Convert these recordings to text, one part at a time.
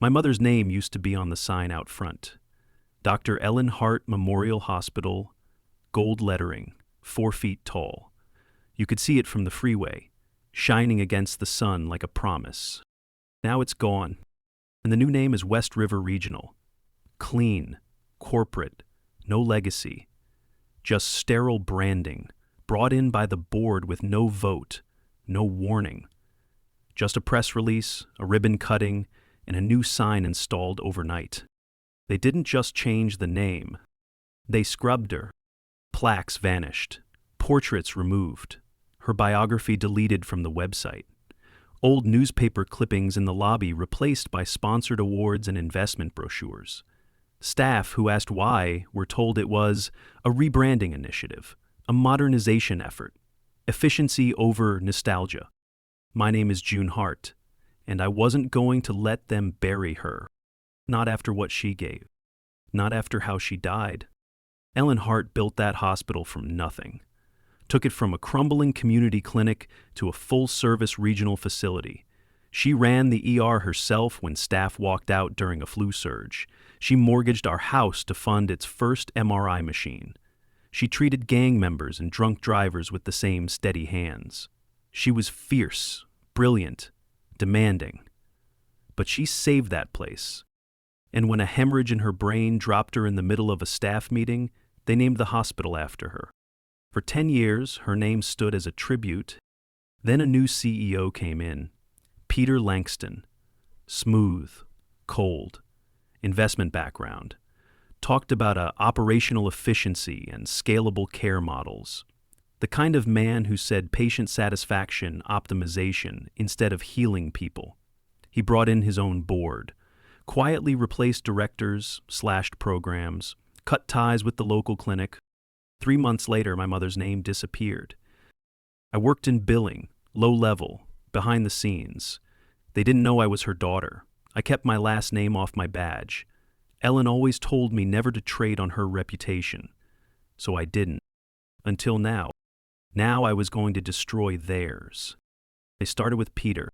My mother's name used to be on the sign out front. Dr. Ellen Hart Memorial Hospital, gold lettering, 4 feet tall. You could see it from the freeway, shining against the sun like a promise. Now it's gone, and the new name is West River Regional. Clean, corporate, no legacy. Just sterile branding, brought in by the board with no vote, no warning. Just a press release, a ribbon cutting, and a new sign installed overnight. They didn't just change the name. They scrubbed her. Plaques vanished. Portraits removed. Her biography deleted from the website. Old newspaper clippings in the lobby replaced by sponsored awards and investment brochures. Staff who asked why were told it was a rebranding initiative, a modernization effort, efficiency over nostalgia. My name is June Hart, and I wasn't going to let them bury her. Not after what she gave. Not after how she died. Ellen Hart built that hospital from nothing. Took it from a crumbling community clinic to a full-service regional facility. She ran the ER herself when staff walked out during a flu surge. She mortgaged our house to fund its first MRI machine. She treated gang members and drunk drivers with the same steady hands. She was fierce, brilliant, demanding. But she saved that place. And when a hemorrhage in her brain dropped her in the middle of a staff meeting, they named the hospital after her. For 10 years, her name stood as a tribute. Then a new CEO came in, Peter Langston. Smooth, cold, investment background. Talked about operational efficiency and scalable care models. The kind of man who said patient satisfaction optimization instead of healing people. He brought in his own board, quietly replaced directors, slashed programs, cut ties with the local clinic. 3 months later, my mother's name disappeared. I worked in billing, low level, behind the scenes. They didn't know I was her daughter. I kept my last name off my badge. Ellen always told me never to trade on her reputation. So I didn't. Until now. Now I was going to destroy theirs. They started with Peter.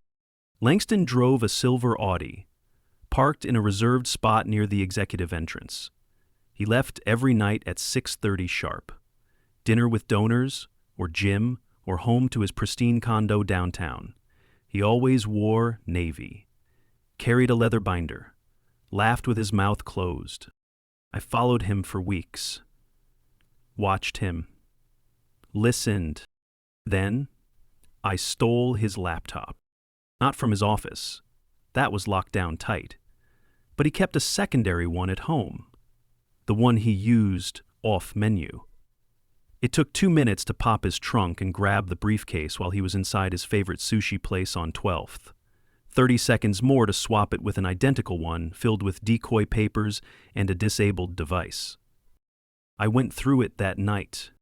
Langston drove a silver Audi, parked in a reserved spot near the executive entrance. He left every night at 6:30 sharp. Dinner with donors, or gym, or home to his pristine condo downtown. He always wore navy. Carried a leather binder. Laughed with his mouth closed. I followed him for weeks. Watched him. Listened. Then, I stole his laptop. Not from his office. That was locked down tight. But he kept a secondary one at home. The one he used off menu. It took 2 minutes to pop his trunk and grab the briefcase while he was inside his favorite sushi place on 12th. 30 seconds more to swap it with an identical one filled with decoy papers and a disabled device. I went through it that night.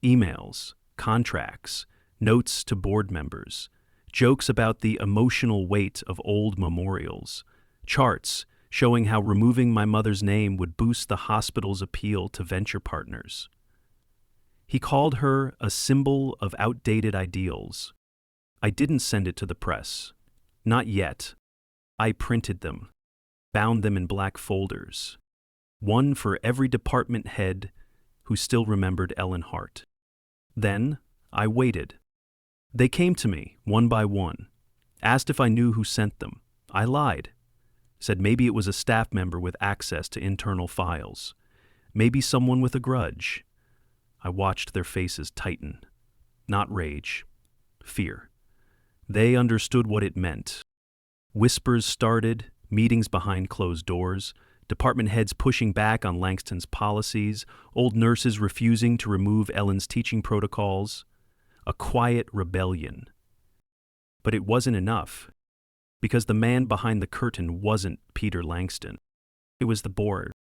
Emails, contracts, notes to board members, jokes about the emotional weight of old memorials, charts showing how removing my mother's name would boost the hospital's appeal to venture partners. He called her a symbol of outdated ideals. I didn't send it to the press. Not yet. I printed them, bound them in black folders, one for every department head who still remembered Ellen Hart. Then I waited. They came to me, one by one, asked if I knew who sent them. I lied. Said maybe it was a staff member with access to internal files. Maybe someone with a grudge. I watched their faces tighten. Not rage. Fear. They understood what it meant. Whispers started, meetings behind closed doors, department heads pushing back on Langston's policies, old nurses refusing to remove Ellen's teaching protocols. A quiet rebellion. But it wasn't enough. Because the man behind the curtain wasn't Peter Langston. It was the board.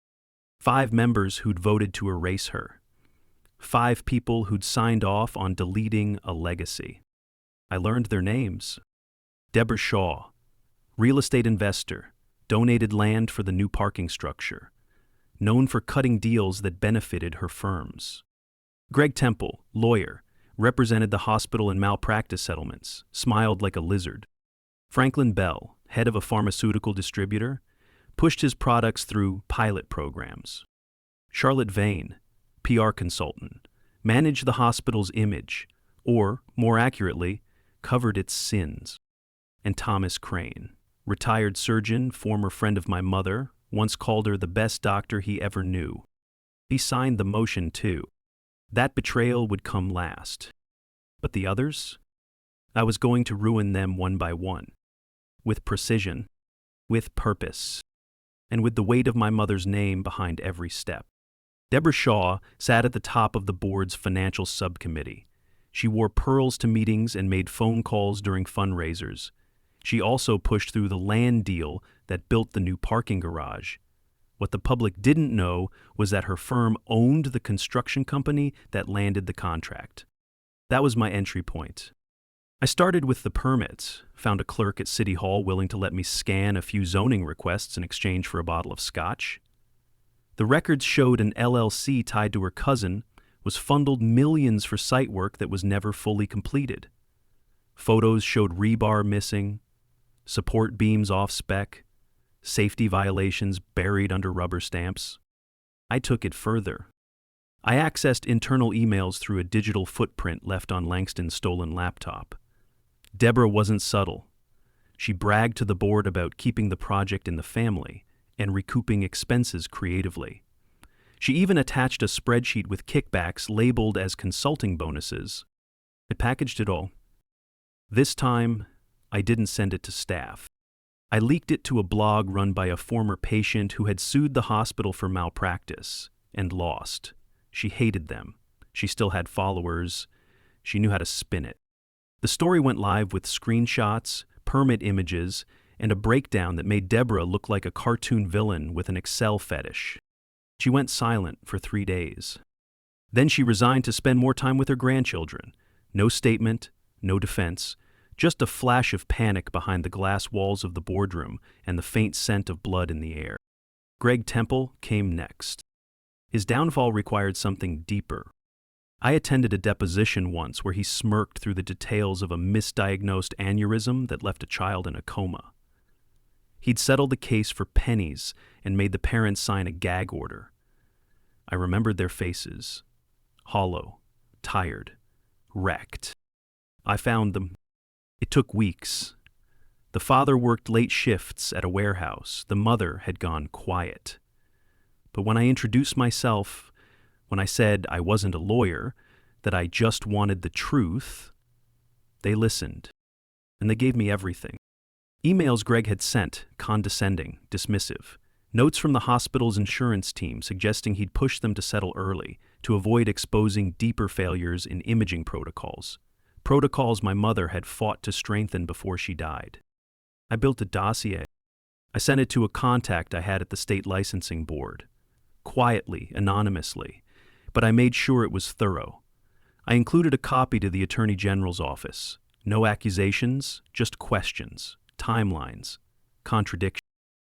5 members who'd voted to erase her. 5 people who'd signed off on deleting a legacy. I learned their names. Deborah Shaw, real estate investor, donated land for the new parking structure, known for cutting deals that benefited her firms. Greg Temple, lawyer, represented the hospital in malpractice settlements, smiled like a lizard. Franklin Bell, head of a pharmaceutical distributor, pushed his products through pilot programs. Charlotte Vane, PR consultant, managed the hospital's image, or, more accurately, covered its sins. And Thomas Crane, retired surgeon, former friend of my mother, once called her the best doctor he ever knew. He signed the motion too. That betrayal would come last. But the others? I was going to ruin them one by one. With precision, with purpose, and with the weight of my mother's name behind every step. Deborah Shaw sat at the top of the board's financial subcommittee. She wore pearls to meetings and made phone calls during fundraisers. She also pushed through the land deal that built the new parking garage. What the public didn't know was that her firm owned the construction company that landed the contract. That was my entry point. I started with the permits, found a clerk at City Hall willing to let me scan a few zoning requests in exchange for a bottle of scotch. The records showed an LLC tied to her cousin was funded millions for site work that was never fully completed. Photos showed rebar missing, support beams off spec, safety violations buried under rubber stamps. I took it further. I accessed internal emails through a digital footprint left on Langston's stolen laptop. Deborah wasn't subtle. She bragged to the board about keeping the project in the family and recouping expenses creatively. She even attached a spreadsheet with kickbacks labeled as consulting bonuses. I packaged it all. This time, I didn't send it to staff. I leaked it to a blog run by a former patient who had sued the hospital for malpractice and lost. She hated them. She still had followers. She knew how to spin it. The story went live with screenshots, permit images, and a breakdown that made Deborah look like a cartoon villain with an Excel fetish. She went silent for 3 days. Then she resigned to spend more time with her grandchildren. No statement, no defense, just a flash of panic behind the glass walls of the boardroom and the faint scent of blood in the air. Greg Temple came next. His downfall required something deeper. I attended a deposition once where he smirked through the details of a misdiagnosed aneurysm that left a child in a coma. He'd settled the case for pennies and made the parents sign a gag order. I remembered their faces. Hollow, tired, wrecked. I found them. It took weeks. The father worked late shifts at a warehouse. The mother had gone quiet. But when I introduced myself, when I said I wasn't a lawyer, that I just wanted the truth, they listened, and they gave me everything. Emails Greg had sent, condescending, dismissive. Notes from the hospital's insurance team suggesting he'd push them to settle early to avoid exposing deeper failures in imaging protocols. Protocols my mother had fought to strengthen before she died. I built a dossier. I sent it to a contact I had at the state licensing board. Quietly, anonymously, but I made sure it was thorough. I included a copy to the Attorney General's office. No accusations, just questions, timelines, contradictions.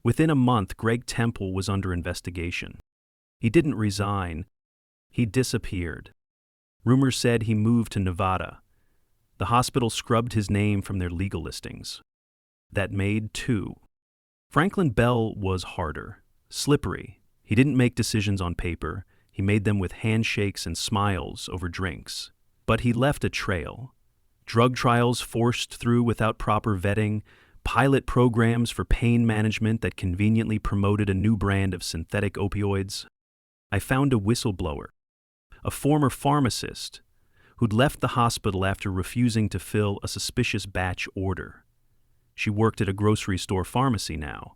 Within a month, Greg Temple was under investigation. He didn't resign. He disappeared. Rumors said he moved to Nevada. The hospital scrubbed his name from their legal listings. That made 2. Franklin Bell was harder, slippery. He didn't make decisions on paper. He made them with handshakes and smiles over drinks. But he left a trail. Drug trials forced through without proper vetting, pilot programs for pain management that conveniently promoted a new brand of synthetic opioids. I found a whistleblower, a former pharmacist who'd left the hospital after refusing to fill a suspicious batch order. She worked at a grocery store pharmacy now,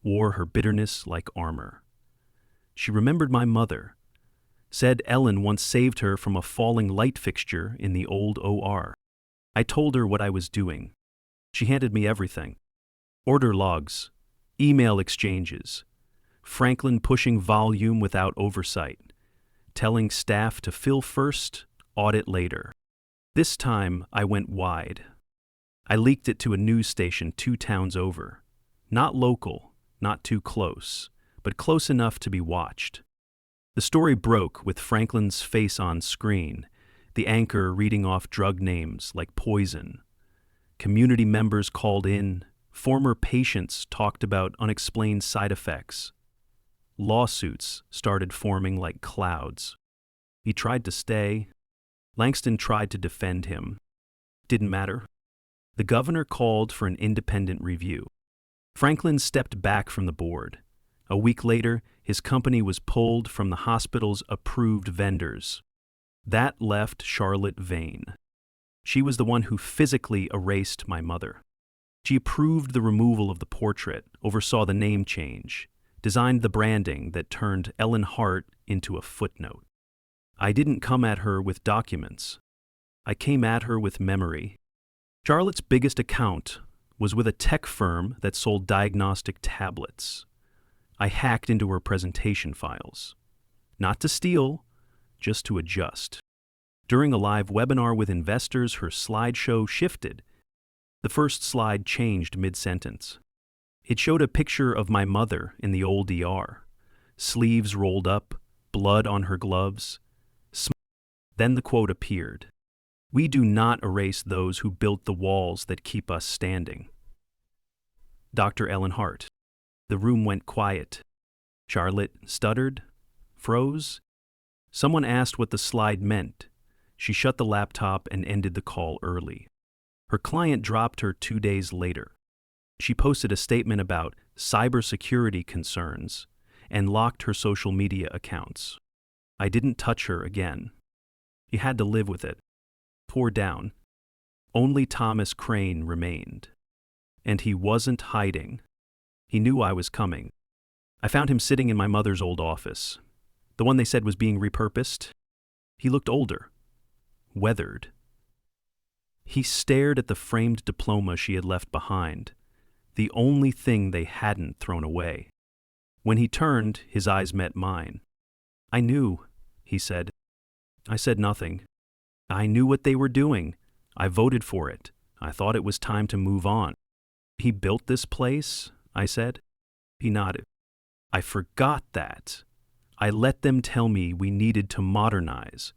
wore her bitterness like armor. She remembered my mother, said Ellen once saved her from a falling light fixture in the old OR. I told her what I was doing. She handed me everything. Order logs, email exchanges, Franklin pushing volume without oversight, telling staff to fill first, audit later. This time, I went wide. I leaked it to a news station 2 towns over. Not local, not too close, but close enough to be watched. The story broke with Franklin's face on screen, the anchor reading off drug names like poison. Community members called in, Former patients talked about unexplained side effects. Lawsuits started forming like clouds. He tried to stay. Langston tried to defend him. Didn't matter. The governor called for an independent review. Franklin stepped back from the board. A week later, his company was pulled from the hospital's approved vendors. That left Charlotte Vane. She was the one who physically erased my mother. She approved the removal of the portrait, oversaw the name change, designed the branding that turned Ellen Hart into a footnote. I didn't come at her with documents. I came at her with memory. Charlotte's biggest account was with a tech firm that sold diagnostic tablets. I hacked into her presentation files. Not to steal, just to adjust. During a live webinar with investors, her slideshow shifted. The first slide changed mid-sentence. It showed a picture of my mother in the old ER. Sleeves rolled up, blood on her gloves. Then the quote appeared. "We do not erase those who built the walls that keep us standing." Dr. Ellen Hart. The room went quiet. Charlotte stuttered, froze. Someone asked what the slide meant. She shut the laptop and ended the call early. Her client dropped her 2 days later. She posted a statement about cybersecurity concerns and locked her social media accounts. I didn't touch her again. He had to live with it. Tore down. Only Thomas Crane remained. And he wasn't hiding. He knew I was coming. I found him sitting in my mother's old office, the one they said was being repurposed. He looked older, weathered. He stared at the framed diploma she had left behind, the only thing they hadn't thrown away. When he turned, his eyes met mine. "I knew," he said. I said nothing. I knew what they were doing. I voted for it. I thought it was time to move on. "He built this place?" I said. He nodded. "I forgot that. I let them tell me we needed to modernize.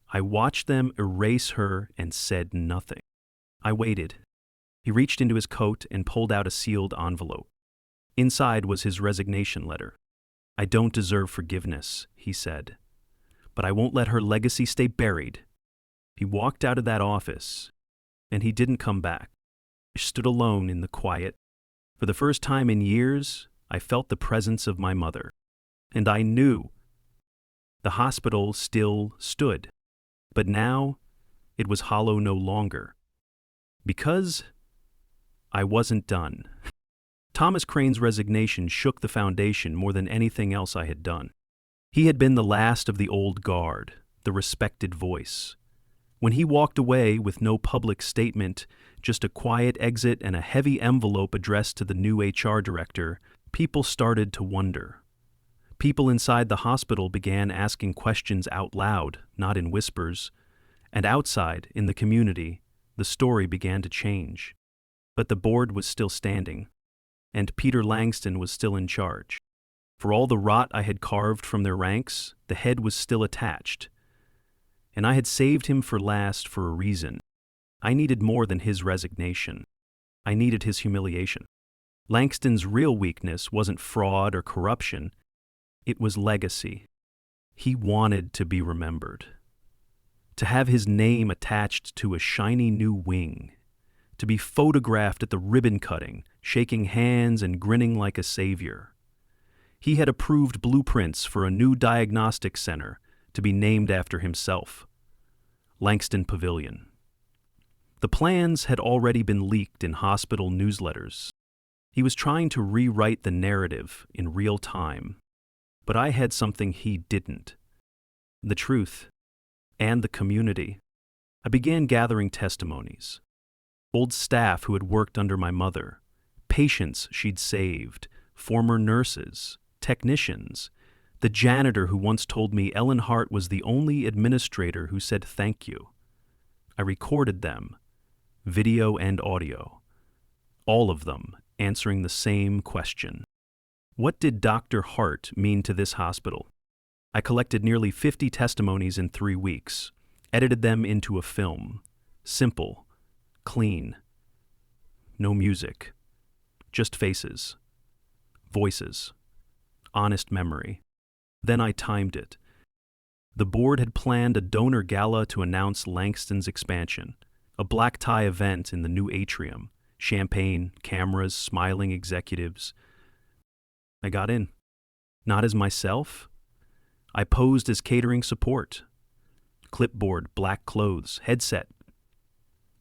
I watched them erase her and said nothing. I waited." He reached into his coat and pulled out a sealed envelope. Inside was his resignation letter. "I don't deserve forgiveness," he said, "but I won't let her legacy stay buried." He walked out of that office, and he didn't come back. I stood alone in the quiet. For the first time in years, I felt the presence of my mother. And I knew the hospital still stood. But now, it was hollow no longer. Because I wasn't done. Thomas Crane's resignation shook the foundation more than anything else I had done. He had been the last of the old guard, the respected voice. When he walked away with no public statement, just a quiet exit and a heavy envelope addressed to the new HR director, people started to wonder. People inside the hospital began asking questions out loud, not in whispers. And outside, in the community, the story began to change. But the board was still standing, and Peter Langston was still in charge. For all the rot I had carved from their ranks, the head was still attached. And I had saved him for last for a reason. I needed more than his resignation. I needed his humiliation. Langston's real weakness wasn't fraud or corruption. It was legacy. He wanted to be remembered. To have his name attached to a shiny new wing. To be photographed at the ribbon cutting, shaking hands and grinning like a savior. He had approved blueprints for a new diagnostic center to be named after himself. Langston Pavilion. The plans had already been leaked in hospital newsletters. He was trying to rewrite the narrative in real time. But I had something he didn't. The truth. And the community. I began gathering testimonies. Old staff who had worked under my mother. Patients she'd saved. Former nurses. Technicians. The janitor who once told me Ellen Hart was the only administrator who said thank you. I recorded them. Video and audio. All of them answering the same question. What did Dr. Hart mean to this hospital? I collected nearly 50 testimonies in 3 weeks, edited them into a film. Simple, clean, no music, just faces, voices, honest memory. Then I timed it. The board had planned a donor gala to announce Langston's expansion, a black tie event in the new atrium, champagne, cameras, smiling executives. I got in. Not as myself. I posed as catering support. Clipboard, black clothes, headset.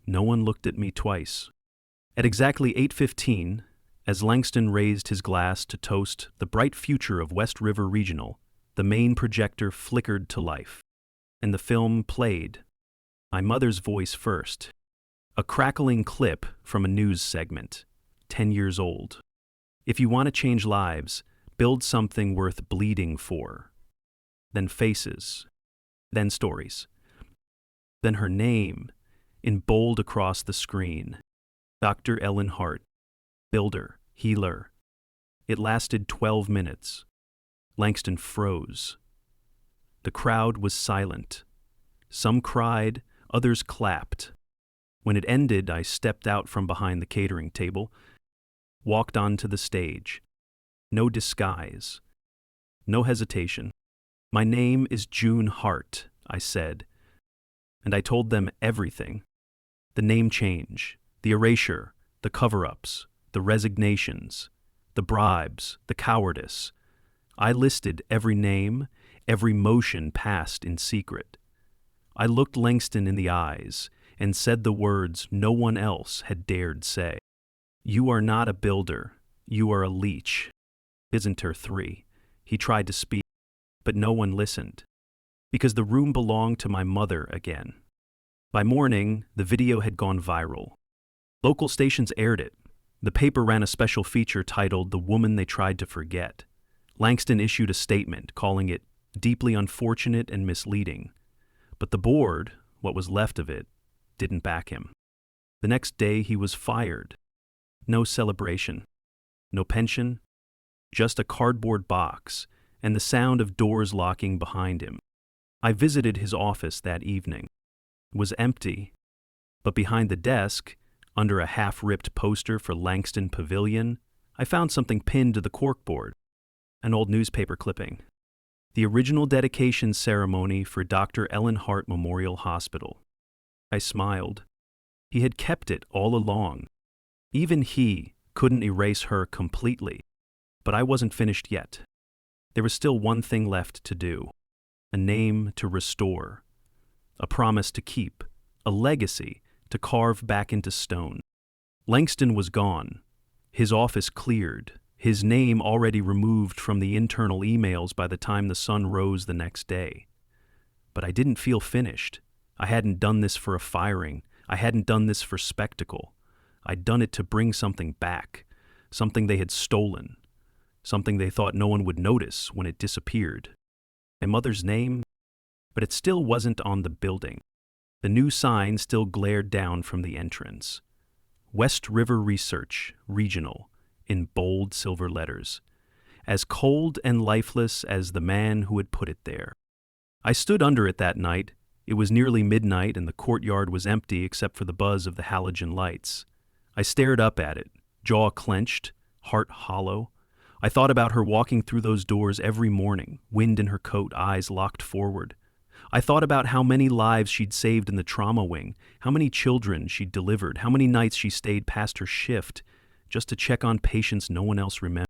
No one looked at me twice. At exactly 8:15, as Langston raised his glass to toast the bright future of West River Regional, the main projector flickered to life, and the film played. My mother's voice first. A crackling clip from a news segment, 10 years old. If you want to change lives, build something worth bleeding for. Then faces. Then stories. Then her name, in bold across the screen. Dr. Ellen Hart. Builder, healer. It lasted 12 minutes. Langston froze. The crowd was silent. Some cried, others clapped. When it ended, I stepped out from behind the catering table, walked onto the stage. No disguise. No hesitation. My name is June Hart, I said. And I told them everything. The name change, the erasure, the cover-ups, the resignations, the bribes, the cowardice. I listed every name, every motion passed in secret. I looked Langston in the eyes and said the words no one else had dared say. You are not a builder, you are a leech. Byzanter 3. He tried to speak, but no one listened, because the room belonged to my mother again. By morning, the video had gone viral. Local stations aired it. The paper ran a special feature titled The Woman They Tried to Forget. Langston issued a statement calling it deeply unfortunate and misleading. But the board, what was left of it, didn't back him. The next day he was fired. No celebration. No pension. Just a cardboard box and the sound of doors locking behind him. I visited his office that evening. It was empty, but behind the desk, under a half-ripped poster for Langston Pavilion, I found something pinned to the corkboard, an old newspaper clipping. The original dedication ceremony for Dr. Ellen Hart Memorial Hospital. I smiled. He had kept it all along. Even he couldn't erase her completely, but I wasn't finished yet. There was still one thing left to do. A name to restore. A promise to keep. A legacy to carve back into stone. Langston was gone. His office cleared. His name already removed from the internal emails by the time the sun rose the next day. But I didn't feel finished. I hadn't done this for a firing. I hadn't done this for spectacle. I'd done it to bring something back, something they had stolen, something they thought no one would notice when it disappeared. My mother's name? But it still wasn't on the building. The new sign still glared down from the entrance. West River Research, Regional, in bold silver letters, as cold and lifeless as the man who had put it there. I stood under it that night. It was nearly midnight and the courtyard was empty except for the buzz of the halogen lights. I stared up at it, jaw clenched, heart hollow. I thought about her walking through those doors every morning, wind in her coat, eyes locked forward. I thought about how many lives she'd saved in the trauma wing, how many children she'd delivered, how many nights she stayed past her shift just to check on patients no one else remembered.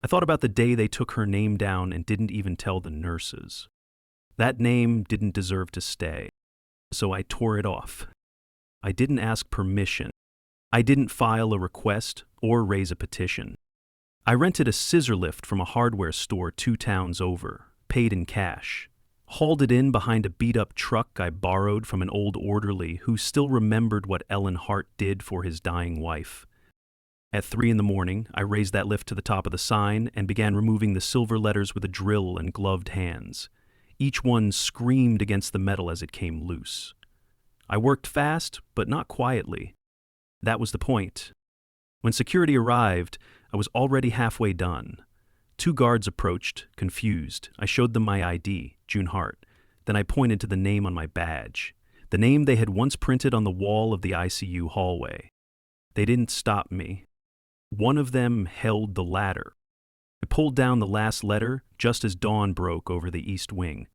I thought about the day they took her name down and didn't even tell the nurses. That name didn't deserve to stay, so I tore it off. I didn't ask permission. I didn't file a request or raise a petition. I rented a scissor lift from a hardware store 2 towns over, paid in cash, hauled it in behind a beat-up truck I borrowed from an old orderly who still remembered what Ellen Hart did for his dying wife. At 3 a.m, I raised that lift to the top of the sign and began removing the silver letters with a drill and gloved hands. Each one screamed against the metal as it came loose. I worked fast, but not quietly. That was the point. When security arrived, I was already halfway done. 2 guards approached, confused. I showed them my ID, June Hart. Then I pointed to the name on my badge, the name they had once printed on the wall of the ICU hallway. They didn't stop me. One of them held the ladder. I pulled down the last letter just as dawn broke over the east wing.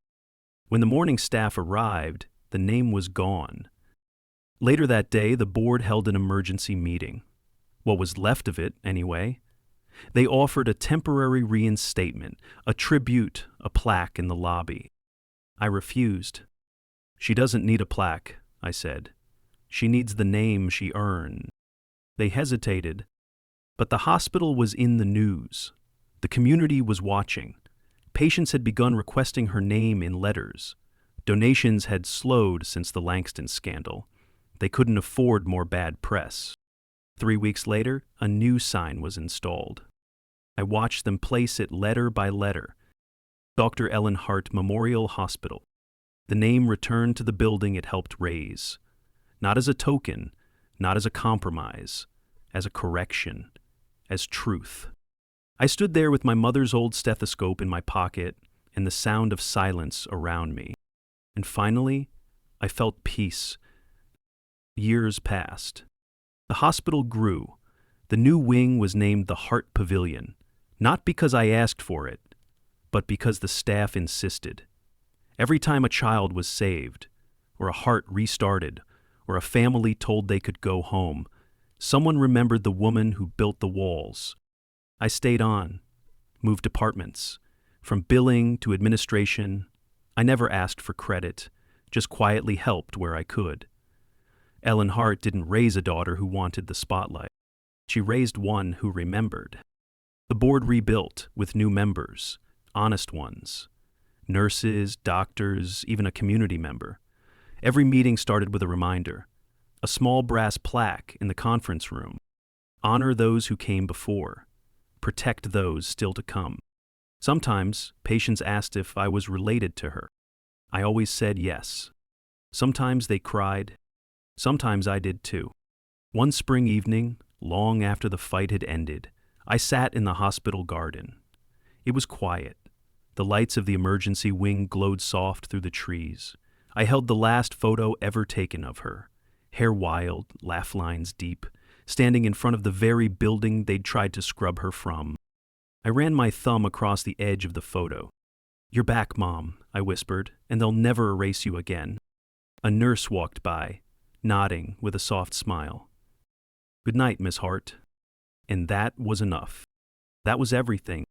When the morning staff arrived, the name was gone. Later that day, the board held an emergency meeting. What was left of it, anyway. They offered a temporary reinstatement, a tribute, a plaque in the lobby. I refused. "She doesn't need a plaque," I said. "She needs the name she earned." They hesitated, but the hospital was in the news. The community was watching. Patients had begun requesting her name in letters. Donations had slowed since the Langston scandal. They couldn't afford more bad press. 3 weeks later, a new sign was installed. I watched them place it letter by letter. Dr. Ellen Hart Memorial Hospital. The name returned to the building it helped raise. Not as a token, not as a compromise, as a correction, as truth. I stood there with my mother's old stethoscope in my pocket and the sound of silence around me. And finally, I felt peace. Years passed. The hospital grew. The new wing was named the Hart Pavilion, not because I asked for it, but because the staff insisted. Every time a child was saved, or a heart restarted, or a family told they could go home, someone remembered the woman who built the walls. I stayed on, moved departments, from billing to administration. I never asked for credit, just quietly helped where I could. Ellen Hart didn't raise a daughter who wanted the spotlight. She raised one who remembered. The board rebuilt with new members, honest ones. Nurses, doctors, even a community member. Every meeting started with a reminder. A small brass plaque in the conference room. Honor those who came before. Protect those still to come. Sometimes, patients asked if I was related to her. I always said yes. Sometimes they cried. Sometimes I did too. One spring evening, long after the fight had ended, I sat in the hospital garden. It was quiet. The lights of the emergency wing glowed soft through the trees. I held the last photo ever taken of her, hair wild, laugh lines deep, standing in front of the very building they'd tried to scrub her from. I ran my thumb across the edge of the photo. "You're back, Mom," I whispered, "and they'll never erase you again." A nurse walked by, nodding with a soft smile. "Good night, Miss Hart." And that was enough. That was everything.